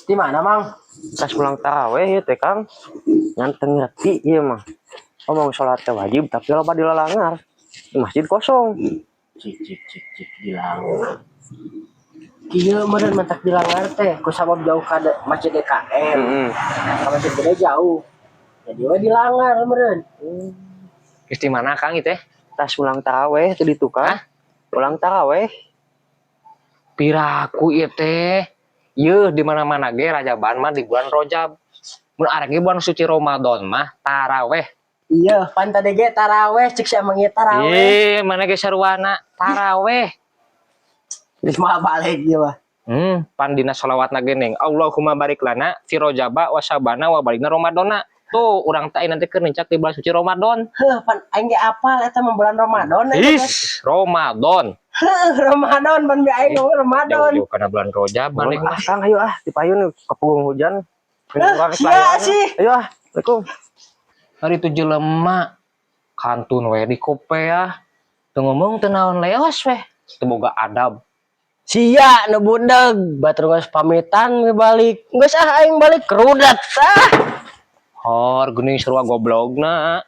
Di mana, Mang? Pas pulang taraweh ya teh Kang. Nyanteng ngerti ieu mah. Ngomong salat teh wajib tapi loba dilalangar. Di masjid kosong. Cik dilangar. Kieu meureun mentak dilangar teh ku sabab jauh ka Masjid DKM. Ka Masjid Gede jauh. Jadi we dilangar meureun. Geus di mana Kang ieu teh? Tas pulang taraweh teh ditu Kang. Pulang taraweh. Piraku ieu teh. Yeuh di mana-mana ge rajaban mah di bulan Rajab. Mun arek ge bulan suci Ramadan mah taraweh. Iya, pan tadi ge taraweh cek sia mah ieu taraweh. Mana ge sarwana taraweh. Geus mah balik ieu mah. Pan dina sholawatna geuning. Allahumma barik lana fi Rajaba wa Syabana wa balikna Ramadana. Tuh, urang teh nanti keur nincak di bulan suci Ramadan. Heuh, pan aing ge apal eta mah bulan Ramadan eta. Ramadan. Ramadan pan aing ngomong Ramadan. Jauh kana bulan Rajab balik mah. Kang ayo dipayun kepunggung hujan. Sia sih. Ayo Assalamualaikum. Hari itu jelema kantun we di kopea. Teu ngomong teu naon leos we. Teu boga adab. Sia nu budeg, batur geus pamitan ge balik. Geus aing balik kerudat Hor geuning sarua goblogna.